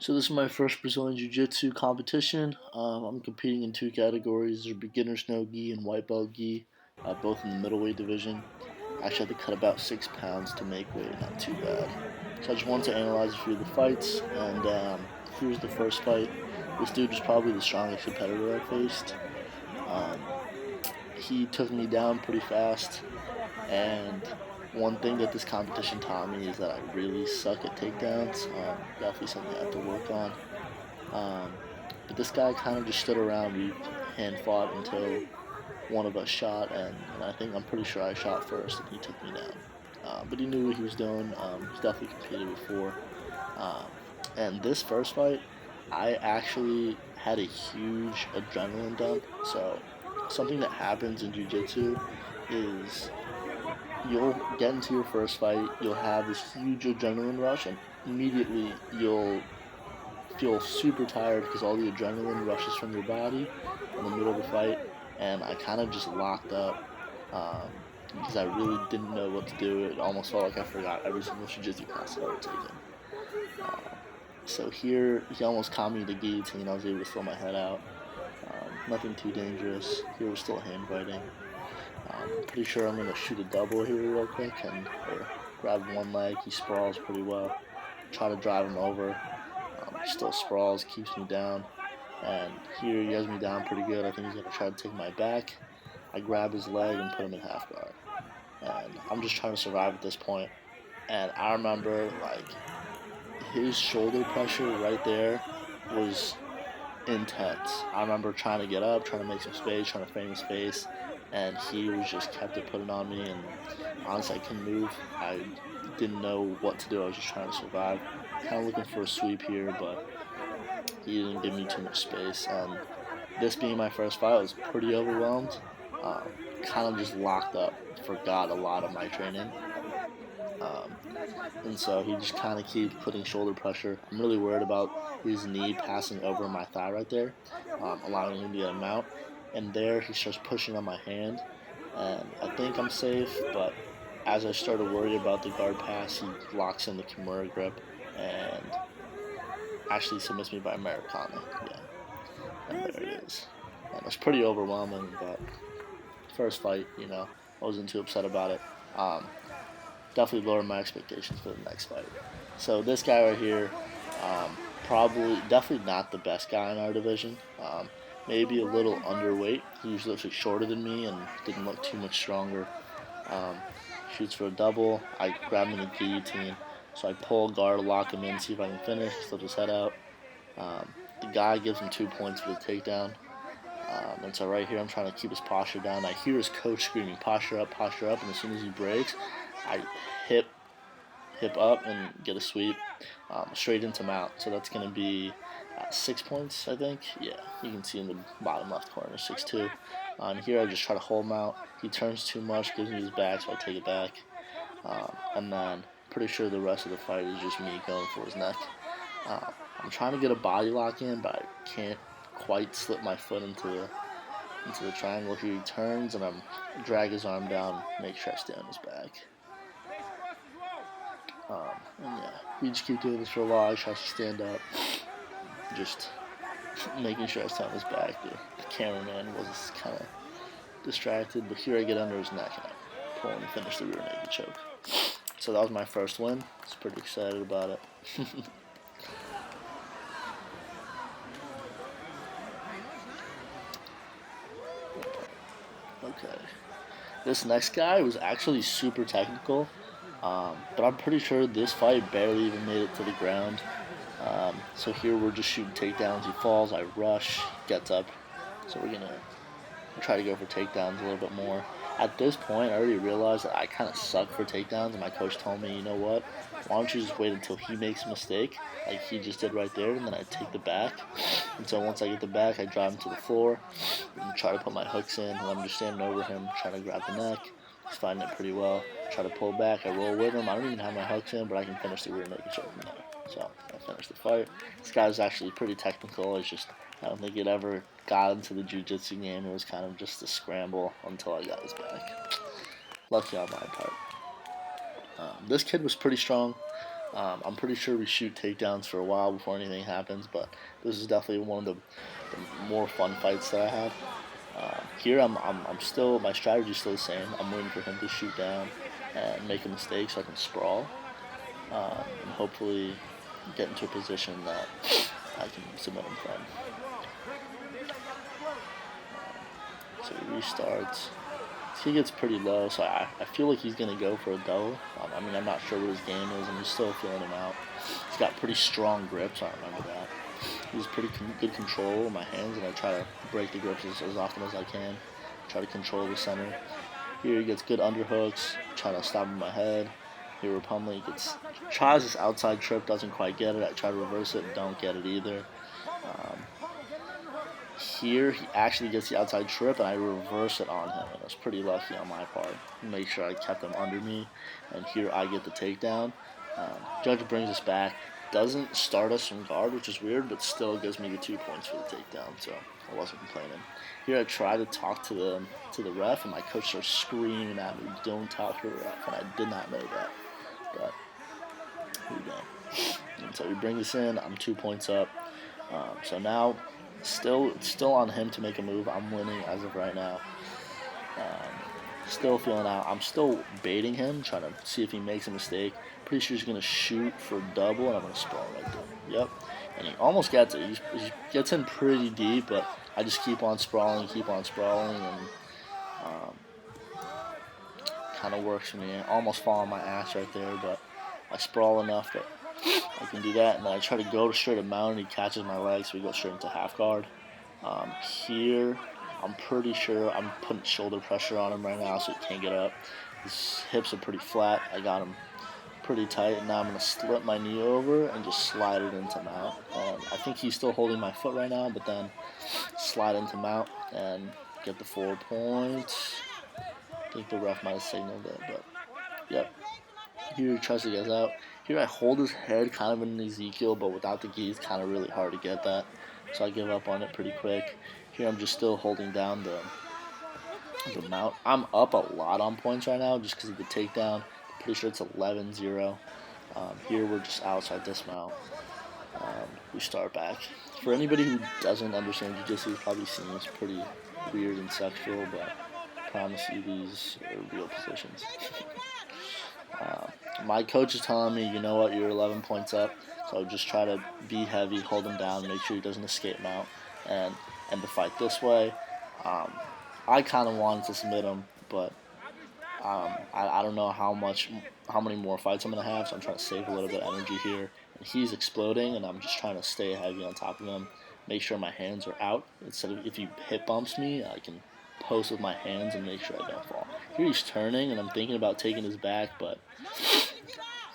So this is my first Brazilian Jiu-Jitsu competition. I'm competing in two categories. There's beginners no gi and white belt gi, both in the middleweight division. I actually had to cut about 6 pounds to make weight, not too bad. So I just wanted to analyze a few of the fights, and here's the first fight. This dude was probably the strongest competitor I faced. Um, he took me down pretty fast, and one thing that this competition taught me is that I really suck at takedowns. Definitely something I have to work on. Um, but this guy kind of just stood around. We hand fought until one of us shot, and I think I'm pretty sure I shot first, and he took me down. But he knew what he was doing. He's definitely competed before. Um, and this first fight, I actually had a huge adrenaline dump. So something that happens in jiu-jitsu is you'll get into your first fight, you'll have this huge adrenaline rush, and immediately you'll feel super tired because all the adrenaline rushes from your body in the middle of the fight, and I kind of just locked up because I really didn't know what to do. It almost felt like I forgot every single jiu-jitsu class I've ever taken. Um, so here, he almost caught me the guillotine. I was able to throw my head out. Nothing too dangerous. Here we're still hand fighting. Pretty sure I'm gonna shoot a double here real quick and or grab one leg. He sprawls pretty well. Try to drive him over. Still sprawls, keeps me down. And here he has me down pretty good. I think he's gonna try to take my back. I grab his leg and put him in half guard. And I'm just trying to survive at this point. And I remember like his shoulder pressure right there was intense. I remember trying to get up, trying to make some space, trying to frame his space, and he was just kept it putting on me. And honestly, I couldn't move. I didn't know what to do. I was just trying to survive. Kind of looking for a sweep here, but he didn't give me too much space. And this being my first fight, I was pretty overwhelmed. Um, kind of just locked up. Forgot a lot of my training. Um, and so he just kind of keeps putting shoulder pressure. I'm really worried about his knee passing over my thigh right there, allowing him to get a mount. And there he starts pushing on my hand, and I think I'm safe. But as I start to worry about the guard pass, he locks in the Kimura grip and actually submits me by Americana. Yeah, and there it is. And it's pretty overwhelming, but first fight, I wasn't too upset about it. Um, Definitely lowered my expectations for the next fight. So this guy right here, probably definitely not the best guy in our division. Maybe a little underweight. He usually looks like shorter than me and didn't look too much stronger. Um, Shoots for a double. I grab him in a guillotine. So I pull guard, lock him in, see if I can finish. Slip his head out. The guy gives him 2 points for the takedown. And so right here, I'm trying to keep his posture down. I hear his coach screaming, posture up, posture up. And as soon as he breaks, I hip up and get a sweep straight into mount. So that's going to be 6 points, I think. Yeah, you can see in the bottom left corner, 6-2. Here I just try to hold him out. He turns too much, gives me his back, so I take it back. And then pretty sure the rest of the fight is just me going for his neck. I'm trying to get a body lock in, but I can't quite slip my foot into the triangle. Here he turns, and I'm drag his arm down, make sure I stay on his back. And yeah, we just keep doing this for a while. I try to stand up, just making sure I stay on his back. The cameraman was kind of distracted, but here I get under his neck and I pull him and finish the rear naked choke. So that was my first win. I was pretty excited about it. Okay. This next guy was actually super technical, but I'm pretty sure this fight barely even made it to the ground. So here we're just shooting takedowns. He falls, I rush, gets up. So we're gonna try to go for takedowns a little bit more. At this point, I already realized that I kind of suck for takedowns, and my coach told me, you know what? Why don't you just wait until he makes a mistake, like he just did right there, and then I take the back. And so once I get the back, I drive him to the floor and try to put my hooks in, and I'm just standing over him, trying to grab the neck. He's fighting it pretty well. Try to pull back, I roll with him. I don't even have my hooks in, but I can finish the rear naked choke from there. So I finished the fight. This guy's actually pretty technical. It's just I don't think it ever got into the jiu-jitsu game. It was kind of just a scramble until I got his back. Lucky on my part. This kid was pretty strong. I'm pretty sure we shoot takedowns for a while before anything happens, but this is definitely one of the more fun fights that I had. Here I'm still, my strategy's still the same. I'm waiting for him to shoot down and make a mistake so I can sprawl, and hopefully get into a position that I can submit him from. So he restarts. He gets pretty low, so I feel like he's going to go for a double. I mean, I'm not sure what his game is. I'm just still feeling him out. He's got pretty strong grips, I remember that. He's pretty good control of my hands, and I try to break the grips as often as I can. Try to control the center. Here he gets good underhooks, trying to stop him in my head. Here Rapumli tries this outside trip, doesn't quite get it. I try to reverse it, don't get it either. Here he actually gets the outside trip, and I reverse it on him. And it was pretty lucky on my part. Make sure I kept him under me, and here I get the takedown. Judge brings us back. Doesn't start us from guard, which is weird, but still gives me the 2 points for the takedown, so I wasn't complaining. Here I try to talk to the ref, and my coach starts screaming at me, "Don't talk to the ref," and I did not know that. But here we go. And so he brings us in. I'm 2 points up. So now, still on him to make a move. I'm winning as of right now. Still feeling out. I'm still baiting him, trying to see if he makes a mistake. Pretty sure he's going to shoot for double, and I'm going to sprawl right there. Yep. And he almost gets it. He gets in pretty deep, but I just keep on sprawling, and kind of works for me. I almost fall on my ass right there, but I sprawl enough that I can do that. And then I try to go straight to mount, and he catches my leg, so we go straight into half guard. Here, I'm pretty sure I'm putting shoulder pressure on him right now, so he can't get up. His hips are pretty flat. I got him pretty tight, and now I'm going to slip my knee over and just slide it into mount. I think he's still holding my foot right now, but then slide into mount and get the 4 points. I think the ref might have signaled it, but yep. Here he tries to get out. Here I hold his head kind of in an Ezekiel, but without the gi, it's kind of really hard to get that. So I give up on it pretty quick. Here I'm just still holding down the mount. I'm up a lot on points right now just because of the takedown. Pretty sure it's 11-0. Here we're just outside dismount. We start back. For anybody who doesn't understand jiu-jitsu, it probably seems pretty weird and sexual, but I promise you these are real positions. My coach is telling me, you know what, you're 11 points up, so just try to be heavy, hold him down, make sure he doesn't escape mount, and end the fight this way. I kind of wanted to submit him, but I don't know how many more fights I'm going to have, so I'm trying to save a little bit of energy here. And he's exploding, and I'm just trying to stay heavy on top of him, make sure my hands are out. Instead of, if he hip bumps me, I can post with my hands and make sure I don't fall. Here he's turning, and I'm thinking about taking his back, but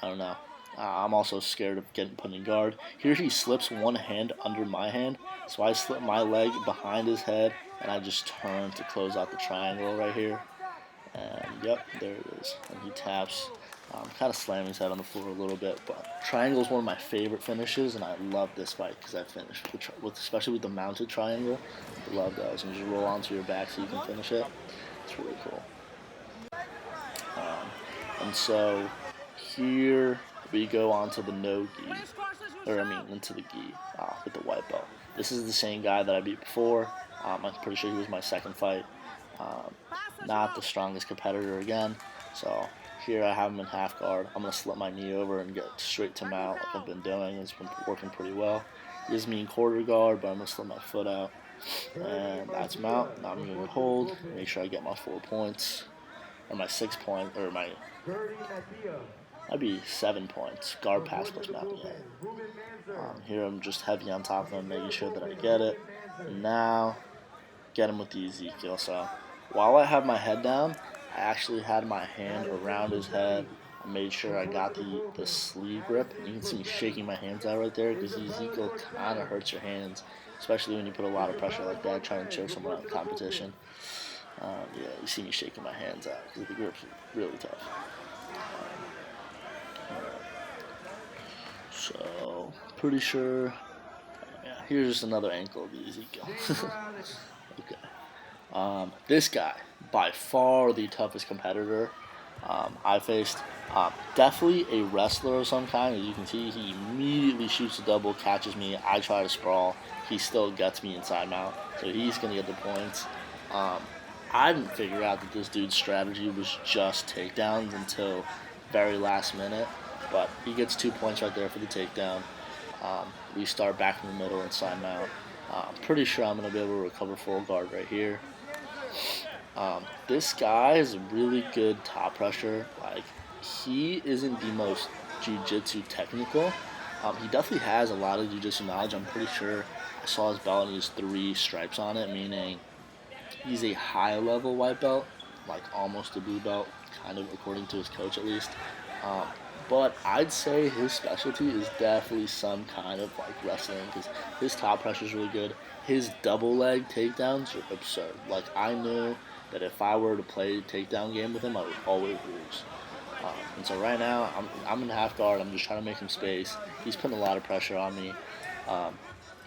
I don't know. I'm also scared of getting put in guard. Here he slips one hand under my hand, so I slip my leg behind his head, and I just turn to close out the triangle right here. And yep, there it is. And he taps. Kind of slamming his head on the floor a little bit, but triangle is one of my favorite finishes, and I love this fight because I finished especially with the mounted triangle. I love those, and you just roll onto your back so you can finish it. It's really cool. And so here we go on to the no-gi, into the gi with the white belt. This is the same guy that I beat before. I'm pretty sure he was my second fight. Not the strongest competitor again. So here I have him in half guard. I'm going to slip my knee over and get straight to mount like I've been doing. It's been working pretty well. He has me in quarter guard, but I'm going to slip my foot out. And that's mount. Now I'm going to hold, make sure I get my 4 points. Or my 6 point, or my, that'd be 7 points. Guard pass plus mount, yeah. Here I'm just heavy on top of him, making sure that I get it. And now, get him with the Ezekiel. So, while I have my head down, I actually had my hand around his head. I made sure I got the sleeve grip. You can see me shaking my hands out right there because the Ezekiel kind of hurts your hands, especially when you put a lot of pressure like that, trying to choke someone out in competition. Yeah, you see me shaking my hands out because the grip's really tough. So, pretty sure. Yeah, here's just another ankle of the Ezekiel. Okay. This guy, by far the toughest competitor I faced. Definitely a wrestler of some kind. As you can see, he immediately shoots a double, catches me. I try to sprawl. He still gets me inside mount, so he's going to get the points. Um, I didn't figure out that this dude's strategy was just takedowns until very last minute, but he gets 2 points right there for the takedown. We start back in the middle inside mount. I'm pretty sure I'm going to be able to recover full guard right here. This guy is a really good top pressure. Like, he isn't the most jiu-jitsu technical. He definitely has a lot of jiu-jitsu knowledge. I'm pretty sure I saw his belt and he has 3 stripes on it, meaning he's a high-level white belt, like almost a blue belt, kind of according to his coach at least. Um, but I'd say his specialty is definitely some kind of like wrestling because his top pressure is really good. His double leg takedowns are absurd. Like, I knew that if I were to play a takedown game with him, I would always lose. And so right now, I'm in half guard. I'm just trying to make him space. He's putting a lot of pressure on me. Um,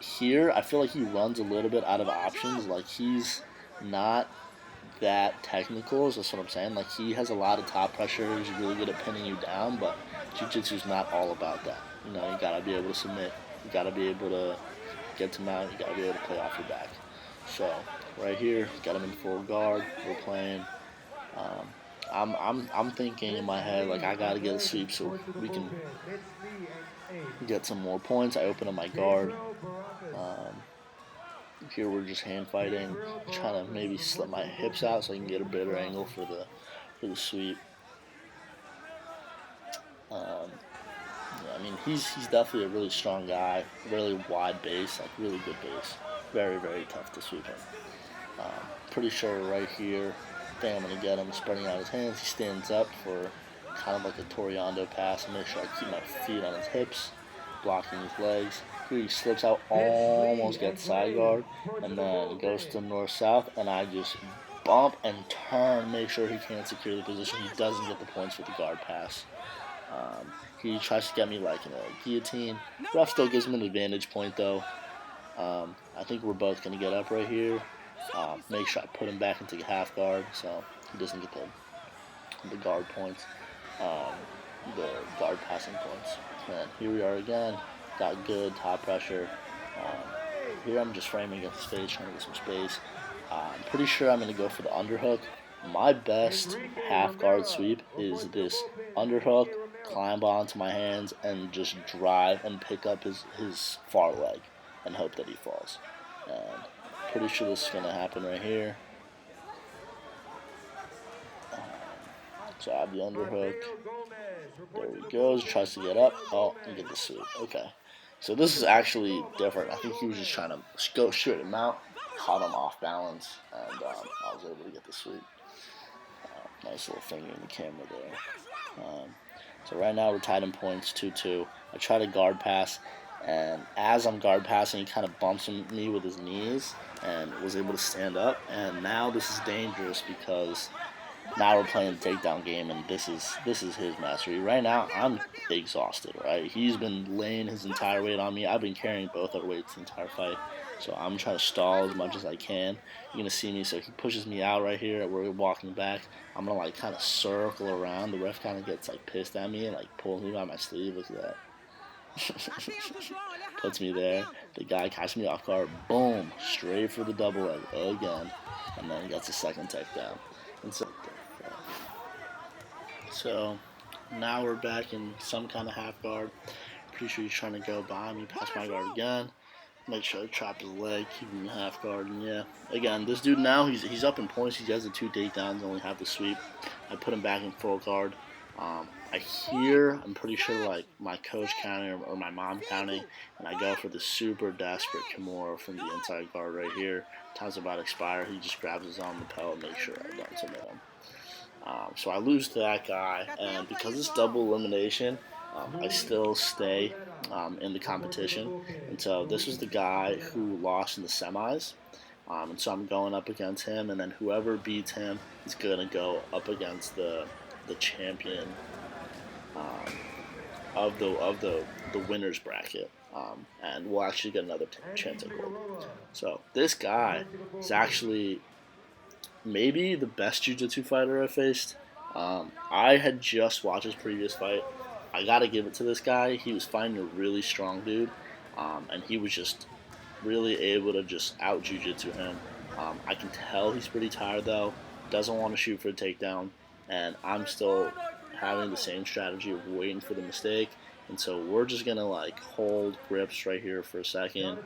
Here, I feel like he runs a little bit out of options. Like, he's not that technical, is that's what I'm saying. Like, he has a lot of top pressure. He's really good at pinning you down, but jiu-jitsu's not all about that. You know, you gotta be able to submit. You gotta be able to get to mount. You gotta be able to play off your back. So right here, got him in full guard. We're playing. Um, I'm thinking in my head like I gotta get a sweep so we can get some more points. I open up my guard. Um, Here we're just hand fighting, trying to maybe slip my hips out so I can get a better angle for the sweep. Um, yeah, I mean he's definitely a really strong guy, really wide base, like really good base, very tough to sweep him. Pretty sure right here, I think I'm gonna get him spreading out his hands. He stands up for kind of like a Toriando pass and make sure I keep my feet on his hips, blocking his legs. Here he slips out, almost gets side guard, and then goes to north-south, and I just bump and turn, make sure he can't secure the position. He doesn't get the points with the guard pass. He tries to get me like in a guillotine. Ref still gives him an advantage point though. I think we're both going to get up right here. Make sure I put him back into half guard so he doesn't get the guard points, um, the guard passing points. And here we are again. Got good top pressure. Here I'm just framing against the space, trying to get some space. I'm pretty sure I'm going to go for the underhook. My best half guard sweep is this underhook, climb onto my hands, and just drive and pick up his far leg and hope that he falls. And pretty sure this is going to happen right here. So I have the underhook. There he goes. Tries to get up. Oh, and get the sweep. Okay. So this is actually different. I think he was just trying to go shoot him out. Caught him off balance, and I was able to get the sweep. Nice little finger in the camera there. So right now we're tied in points 2-2. I try to guard pass, and as I'm guard passing, he kind of bumps me with his knees and was able to stand up. And now this is dangerous because now we're playing the takedown game, and this is his mastery. Right now, I'm exhausted, right? He's been laying his entire weight on me. I've been carrying both our weights the entire fight. So I'm trying to stall as much as I can. You're going to see me, so he pushes me out right here. We're walking back. I'm going to, like, kind of circle around. The ref kind of gets, like, pissed at me and, like, pulls me by my sleeve. Look at that. Puts me there. The guy catches me off guard. Boom. Straight for the double leg again. And then he gets a second takedown. And so now we're back in some kind of half guard. Pretty sure he's trying to go by me, pass my guard again. Make sure I trap his leg, keep him in half guard, and yeah. Again, this dude now, he's up in points. He has the 2 takedowns, only have the sweep. I put him back in full guard. I'm pretty sure, like, my coach counting or my mom counting, and I go for the super desperate Kimura from the inside guard right here. Time's about to expire. He just grabs his arm lapel and makes sure I don't submit him. So I lose to that guy, and because it's double elimination, I still stay in the competition. And so this was the guy who lost in the semis. And so I'm going up against him, and then whoever beats him is going to go up against the champion of the winners bracket. And we'll actually get another chance at gold. So this guy is actually maybe the best jiu-jitsu fighter I faced. I had just watched his previous fight. I gotta give it to this guy. He was fighting a really strong dude, and he was just really able to just out jiu-jitsu him. I can tell he's pretty tired though. Doesn't want to shoot for a takedown, and I'm still having the same strategy of waiting for the mistake. And so we're just gonna like hold grips right here for a second,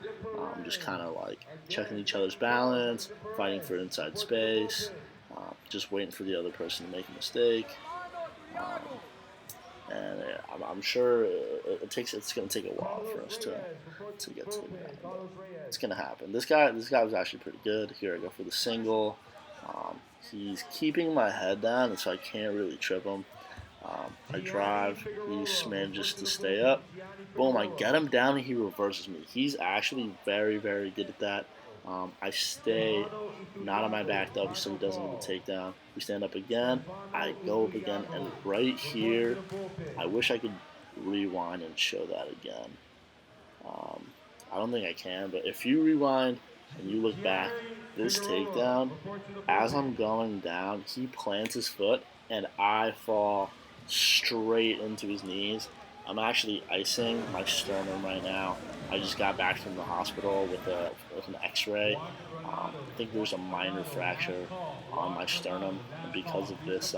just kind of like checking each other's balance, fighting for inside space, just waiting for the other person to make a mistake. Um, and I'm sure it's going to take a while for us to get to the ground. But it's going to happen. This guy was actually pretty good. Here I go for the single. He's keeping my head down, and so I can't really trip him. I drive. He manages to stay up. Boom! I get him down, and he reverses me. He's actually very, very good at that. I stay not on my back though, so he doesn't get the takedown. We stand up again. I go up again, and right here, I wish I could rewind and show that again. Um, I don't think I can, but if you rewind and you look back, this takedown, as I'm going down, he plants his foot, and I fall straight into his knees. I'm actually icing my sternum right now. I just got back from the hospital with an X-ray. I think there's a minor fracture on my sternum because of this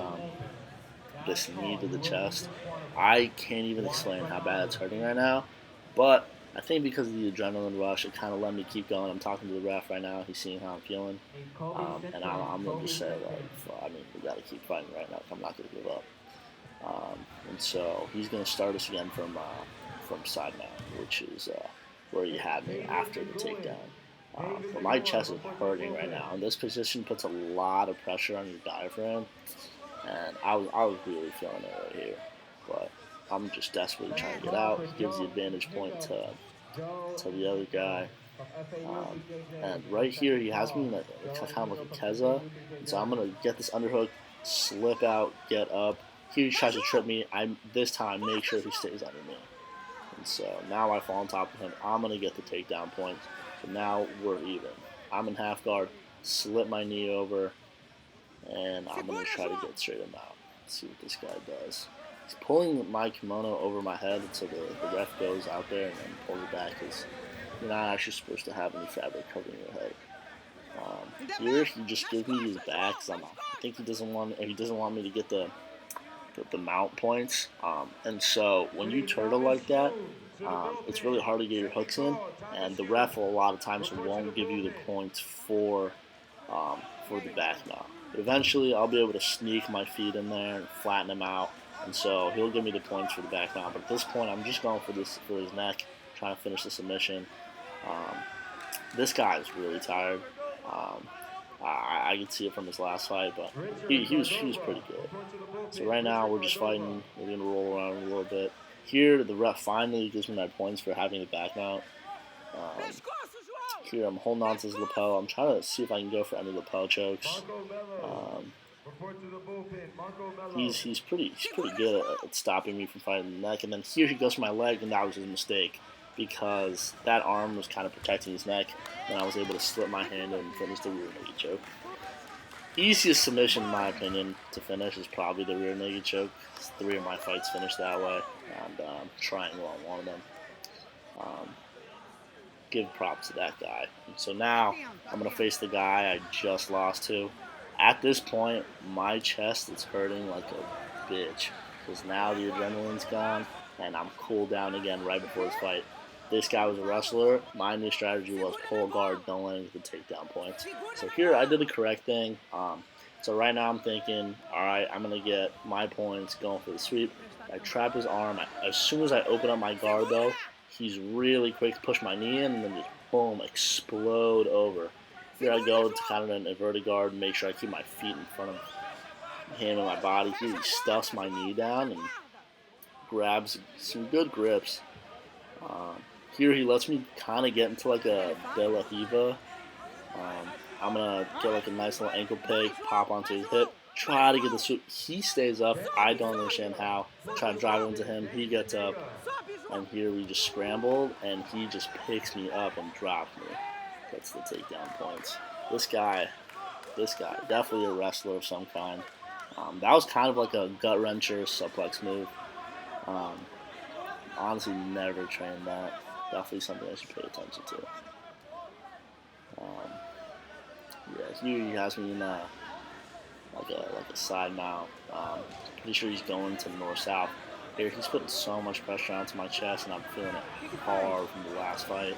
knee to the chest. I can't even explain how bad it's hurting right now, but I think because of the adrenaline rush, it kind of let me keep going. I'm talking to the ref right now. He's seeing how I'm feeling, and I'm gonna just say like, I mean, we gotta keep fighting right now. I'm not gonna give up. And so he's gonna start us again from side mount, which is where he had me after the takedown. But my chest is hurting right now, and this position puts a lot of pressure on your diaphragm, and I was really feeling it right here. But I'm just desperately trying to get out. He gives the advantage point to the other guy. And right here, he has me in kind of like a Keza. And so I'm going to get this underhook, slip out, get up. Here he tries to trip me. I this time make sure he stays under me. And so now I fall on top of him. I'm going to get the takedown points. So now we're even. I'm in half guard, slip my knee over, and I'm going to try to get straight him out. Let's see what this guy does. He's pulling my kimono over my head, so the ref goes out there and then pulls it back because you're not actually supposed to have any fabric covering your head. Here he just gives me his back because I think he doesn't want me to get the mount points. And so when you turtle like that, it's really hard to get your hooks in, and the ref will a lot of times won't give you the points for the back mount. But eventually, I'll be able to sneak my feet in there and flatten him out, and so he'll give me the points for the back mount. But at this point, I'm just going for his neck, trying to finish the submission. This guy is really tired. I could see it from his last fight, but he was pretty good. So right now we're just fighting. We're gonna roll around a little bit. Here the ref finally gives me my points for having the back mount. Here I'm holding on to his lapel. I'm trying to see if I can go for any lapel chokes. He's pretty good at stopping me from fighting the neck. And then here he goes for my leg, and that was his mistake because that arm was kind of protecting his neck, and I was able to slip my hand and finish the rear naked choke. Easiest submission, in my opinion, to finish is probably the rear naked choke. 3 of my fights finished that way, and triangle on one of them. Give props to that guy. And so now I'm going to face the guy I just lost to. At this point, my chest is hurting like a bitch because now the adrenaline's gone and I'm cooled down again right before this fight. This guy was a wrestler. My new strategy was pull guard, don't let him get takedown points. So here I did the correct thing. So right now I'm thinking, all right, I'm going to get my points going for the sweep. I trap his arm. As soon as I open up my guard, though, he's really quick to push my knee in and then just, boom, explode over. Here I go to kind of an inverted guard and make sure I keep my feet in front of him and my body. He stuffs my knee down and grabs some good grips. Here he lets me kind of get into like a De La Hiva. I'm going to get like a nice little ankle peg, pop onto his hip, try to get the sweep. He stays up. I don't understand how. Try to drive into him. He gets up. And here we just scrambled, and he just picks me up and drops me. Gets the takedown points. This guy, definitely a wrestler of some kind. That was kind of like a gut wrencher suplex move. Um, Honestly, never trained that. Definitely something I should pay attention to. Um, yeah, he has me in like a side mount. Pretty sure he's going to north south. Here, he's putting so much pressure onto my chest, and I'm feeling it hard from the last fight.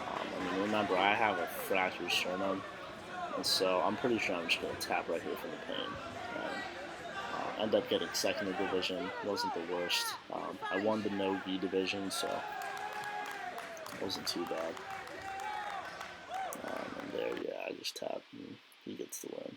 I mean, remember, I have a fractured sternum, and so I'm pretty sure I'm just going to tap right here from the pain. And, end up getting second in the division. Wasn't the worst. I won the no-gi division, so it wasn't too bad. And there, yeah, I just tapped, and he gets the win.